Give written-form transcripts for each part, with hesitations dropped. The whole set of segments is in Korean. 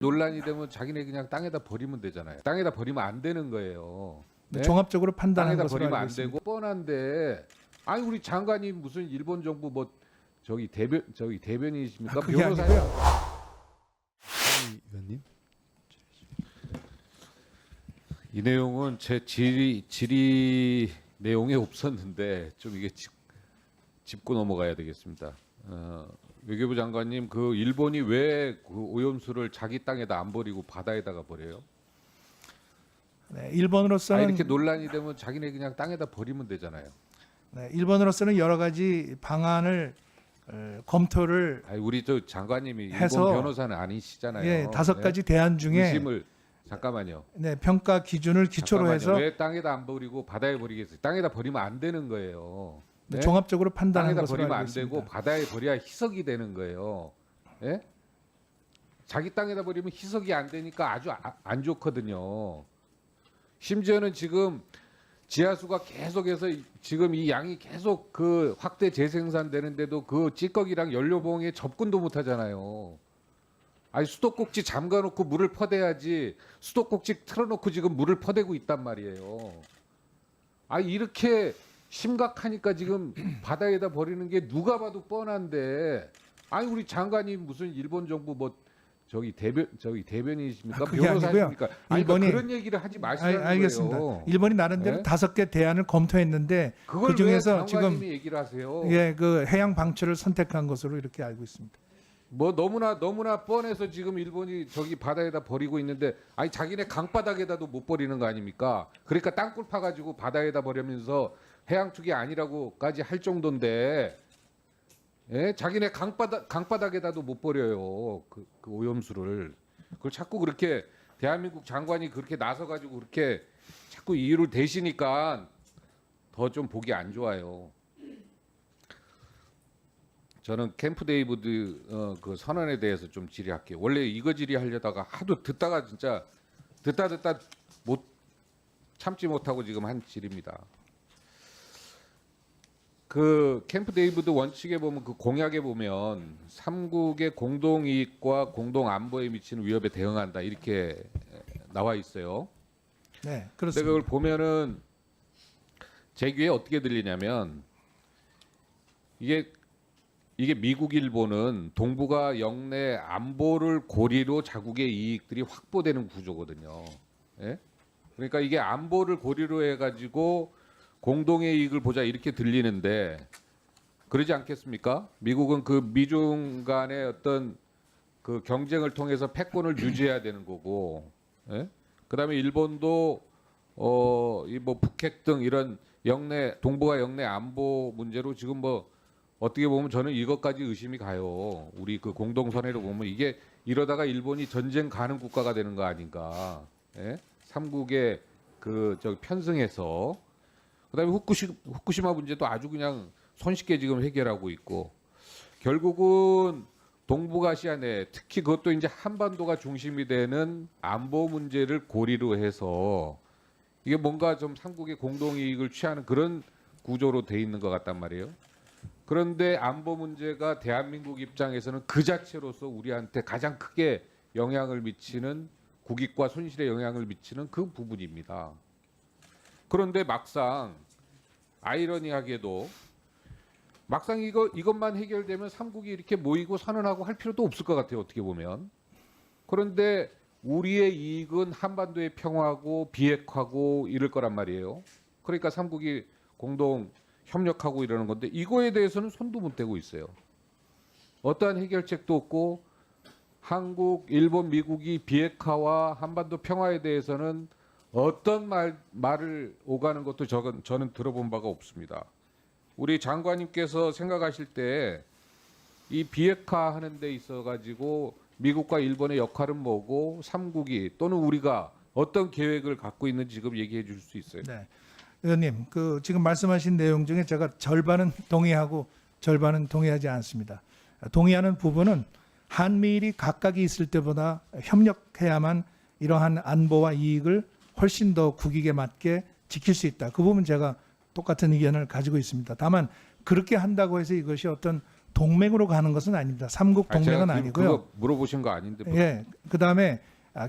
논란이 되면 자기네 그냥 땅에다 버리면 되잖아요. 땅에다 버리면 안 되는 거예요. 네? 종합적으로 판단한 땅에다 것으로 버리면 알고 안 있습니다. 되고 뻔한데 아니 우리 장관이 무슨 일본 정부 뭐 대변인이십니까? 그게 변호사예요. 아니고요. 의원님. 이 내용은 제 질의 내용에 없었는데 좀 이게 짚고 넘어가야 되겠습니다. 외교부 장관님, 그 일본이 왜 그 오염수를 자기 땅에다 안 버리고 바다에다가 버려요? 네, 일본으로서는 이렇게 논란이 되면 자기네 그냥 땅에다 버리면 되잖아요. 네, 일본으로서는 여러 가지 방안을 검토를 우리 저 장관님이 해서 일본 변호사는 아니시잖아요. 예, 5가지 대안 중에 의심을 잠깐만요. 네, 평가 기준을 기초로 잠깐만요. 해서 왜 땅에다 안 버리고 바다에 버리겠어요? 땅에다 버리면 안 되는 거예요. 네? 종합적으로 판단한 땅에다 것으로 버리면 알고 안 있습니다. 되고 바다에 버려야 희석이 되는 거예요. 예? 자기 땅에다 버리면 희석이 안 되니까 아주 안 좋거든요. 심지어는 지금 지하수가 계속해서 지금 이 양이 계속 그 확대 재생산되는데도 그 찌꺼기랑 연료봉에 접근도 못 하잖아요. 아니 수도꼭지 잠가놓고 물을 퍼대야지 수도꼭지 틀어놓고 지금 물을 퍼대고 있단 말이에요. 이렇게 심각하니까 지금 바다에다 버리는 게 누가 봐도 뻔한데 우리 장관이 무슨 일본 정부 뭐 대변인이십니까? 그게 변호사십니까? 아니고요. 그러니까 그런 얘기를 하지 마시라는 알겠습니다. 거예요. 일본이 나름대로 네? 5개 대안을 검토했는데 그걸 그 중에서 왜 지금 장관님이 얘기를 하세요? 예, 그 해양 방출을 선택한 것으로 이렇게 알고 있습니다. 뭐 너무나 뻔해서 지금 일본이 저기 바다에다 버리고 있는데 자기네 강바닥에다도 못 버리는 거 아닙니까? 그러니까 땅굴 파가지고 바다에다 버리면서 해양 투기 아니라고까지 할 정도인데 예? 자기네 강바닥에다도 못 버려요. 그 오염수를. 그걸 자꾸 그렇게 대한민국 장관이 그렇게 나서가지고 그렇게 자꾸 이유를 대시니까 더 좀 보기 안 좋아요. 저는 캠프 데이비드 그 선언에 대해서 좀 질의할게요. 원래 이거 질의하려다가 하도 듣다가 진짜 듣다 못 참지 못하고 지금 한 질의입니다. 그 캠프 데이비드 원칙에 보면 그 공약에 보면 3국의 공동 이익과 공동 안보에 미치는 위협에 대응한다 이렇게 나와 있어요. 네, 근데 그렇습니다. 그걸 보면은 제 귀에 어떻게 들리냐면 이게 미국 일본은 동북아 영내 안보를 고리로 자국의 이익들이 확보되는 구조거든요. 예? 그러니까 이게 안보를 고리로 해가지고 공동의 이익을 보자 이렇게 들리는데 그러지 않겠습니까? 미국은 그 미중 간의 어떤 그 경쟁을 통해서 패권을 유지해야 되는 거고, 예? 그다음에 일본도 이 뭐 북핵 등 이런 동북아 영내 안보 문제로 지금 뭐 어떻게 보면 저는 이것까지 의심이 가요. 우리 그 공동선회로 보면 이게 이러다가 일본이 전쟁 가는 국가가 되는 거 아닌가? 예? 3국의 그 편승해서 그다음에 후쿠시마 문제도 아주 그냥 손쉽게 지금 해결하고 있고 결국은 동북아시아 내 특히 그것도 이제 한반도가 중심이 되는 안보 문제를 고리로 해서 이게 뭔가 좀 3국의 공동 이익을 취하는 그런 구조로 돼 있는 것 같단 말이에요. 그런데 안보 문제가 대한민국 입장에서는 그 자체로서 우리한테 가장 크게 영향을 미치는 국익과 손실에 영향을 미치는 그 부분입니다. 그런데 막상 아이러니하게도 막상 이것만 해결되면 3국이 이렇게 모이고 선언하고 할 필요도 없을 것 같아요. 어떻게 보면. 그런데 우리의 이익은 한반도의 평화고 비핵화고 이럴 거란 말이에요. 그러니까 3국이 공동 협력하고 이러는 건데 이거에 대해서는 손도 못 대고 있어요. 어떠한 해결책도 없고 한국, 일본, 미국이 비핵화와 한반도 평화에 대해서는 어떤 말을 오가는 것도 저는 들어본 바가 없습니다. 우리 장관님께서 생각하실 때 이 비핵화 하는 데 있어 가지고 미국과 일본의 역할은 뭐고 3국이 또는 우리가 어떤 계획을 갖고 있는지 지금 얘기해 줄 수 있어요? 네. 의원님, 그 지금 말씀하신 내용 중에 제가 절반은 동의하고 절반은 동의하지 않습니다. 동의하는 부분은 한미일이 각각이 있을 때보다 협력해야만 이러한 안보와 이익을 훨씬 더 국익에 맞게 지킬 수 있다. 그 부분 제가 똑같은 의견을 가지고 있습니다. 다만 그렇게 한다고 해서 이것이 어떤 동맹으로 가는 것은 아닙니다. 삼국 제가 동맹은 지금 아니고요. 그거 물어보신 거 아닌데. 뭐. 예. 그다음에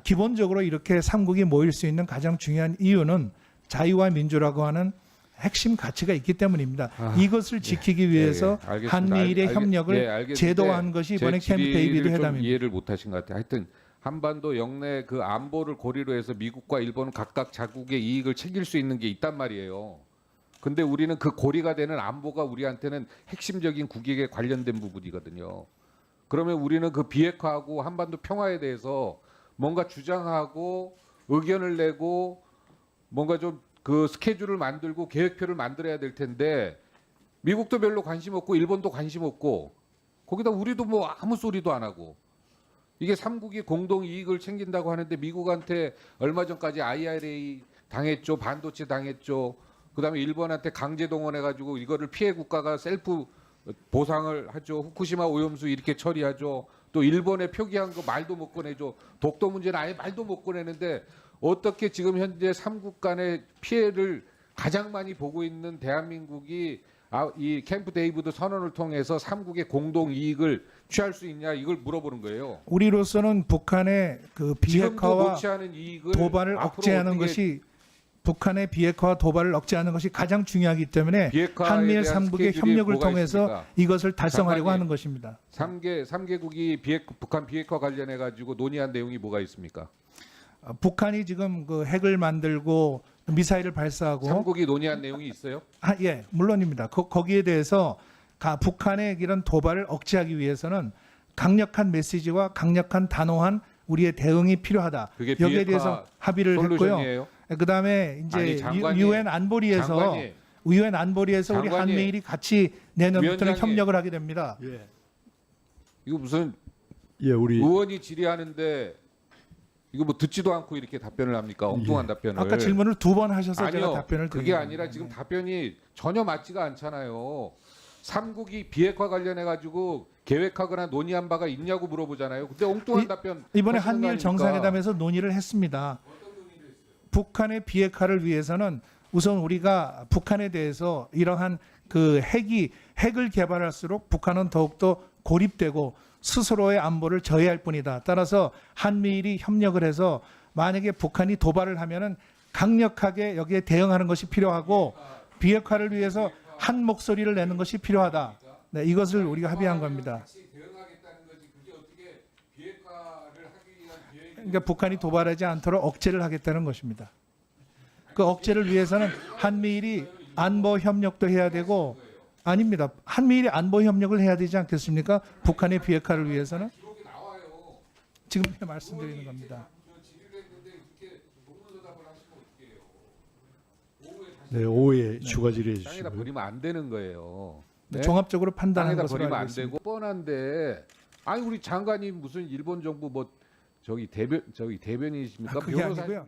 기본적으로 이렇게 삼국이 모일 수 있는 가장 중요한 이유는 자유와 민주라고 하는 핵심 가치가 있기 때문입니다. 이것을 지키기 위해서 알겠습니다. 한미일의 협력을 알겠는데 제도화한 것이 이번에 제 캠프 데이비드 질의를 좀 회담입니다. 이해를 못하신 것 같아요. 하여튼 한반도 영내 그 안보를 고리로 해서 미국과 일본은 각각 자국의 이익을 챙길 수 있는 게 있단 말이에요. 근데 우리는 그 고리가 되는 안보가 우리한테는 핵심적인 국익에 관련된 부분이거든요. 그러면 우리는 그 비핵화하고 한반도 평화에 대해서 뭔가 주장하고 의견을 내고 뭔가 좀 그 스케줄을 만들고 계획표를 만들어야 될 텐데 미국도 별로 관심 없고 일본도 관심 없고 거기다 우리도 뭐 아무 소리도 안 하고 이게 삼국이 공동 이익을 챙긴다고 하는데 미국한테 얼마 전까지 IRA 당했죠. 반도체 당했죠. 그다음에 일본한테 강제 동원해 가지고 이거를 피해 국가가 셀프 보상을 하죠. 후쿠시마 오염수 이렇게 처리하죠. 또 일본에 표기한 거 말도 못 꺼내죠. 독도 문제는 아예 말도 못 꺼내는데 어떻게 지금 현재 삼국 간의 피해를 가장 많이 보고 있는 대한민국이 이 캠프 데이비드 선언을 통해서 삼국의 공동 이익을 취할 수 있냐 이걸 물어보는 거예요. 우리로서는 북한의 그 지금도 비핵화와 못지 않은 이익을 도발을 앞으로 억제하는 어떻게 것이 북한의 비핵화와 도발을 억제하는 것이 가장 중요하기 때문에 비핵화에 한미일 대한 3국의 스케줄이 협력을 뭐가 통해서 있습니까? 이것을 달성하려고 장관님. 하는 것입니다. 3개국이 북한 비핵화 관련해 가지고 논의한 내용이 뭐가 있습니까? 북한이 지금 그 핵을 만들고 미사일을 발사하고 삼국이 논의한 내용이 있어요? 예, 물론입니다. 거기에 대해서 북한의 이런 도발을 억제하기 위해서는 강력한 메시지와 강력한 단호한 우리의 대응이 필요하다. 그게 여기에 비핵화 대해서 합의를 했고요. 솔루션이에요? 그다음에 아니, 이제 장관님, 유엔 안보리에서 장관님, 유엔 안보리에서 우리 장관님, 한미일이 같이 내년부터는 위원장님. 협력을 하게 됩니다. 예, 이거 무슨 예, 우리 의원이 질의하는데 이거 뭐 듣지도 않고 이렇게 답변을 합니까? 엉뚱한 답변을. 아까 질문을 2번 하셔서 제가 아니요. 답변을 그게 드립니다. 아니라 지금 답변이 전혀 맞지가 않잖아요. 삼국이 비핵화 관련해 가지고 계획하거나 논의한 바가 있냐고 물어보잖아요. 근데 엉뚱한 답변. 이번에 하시는 거 한미일 아닙니까? 정상회담에서 논의를 했습니다. 북한의 비핵화를 위해서는 우선 우리가 북한에 대해서 이러한 그 핵을 개발할수록 북한은 더욱더 고립되고 스스로의 안보를 저해할 뿐이다. 따라서 한미일이 협력을 해서 만약에 북한이 도발을 하면은 강력하게 여기에 대응하는 것이 필요하고 비핵화를 위해서 한 목소리를 내는 것이 필요하다. 네, 이것을 우리가 합의한 겁니다. 같이 대응하겠다는 거지. 그게 어떻게 비핵화를 하기 위한 계획이 그러니까 북한이 도발하지 않도록 억제를 하겠다는 것입니다. 그 억제를 위해서는 한미일이 안보 협력도 해야 되고 아닙니다. 한미일이 안보 협력을 해야 되지 않겠습니까? 북한의 비핵화를 위해서는 기록이 나와요. 지금 말씀드리는 겁니다. 저 질의를 했는데 이렇게 동문서답을 하시면 어떡해요? 오후에 다시 네, 오후에 추가 질의해 땅에다 주시고요. 버리면 안 되는 거예요. 네? 종합적으로 판단한 땅에다 것으로 버리면 알고 안 있습니다. 되고 뻔한데 아니 우리 장관이 무슨 일본 정부 뭐 저기 대변이십니까? 그게 아니고요. 변호사십니까?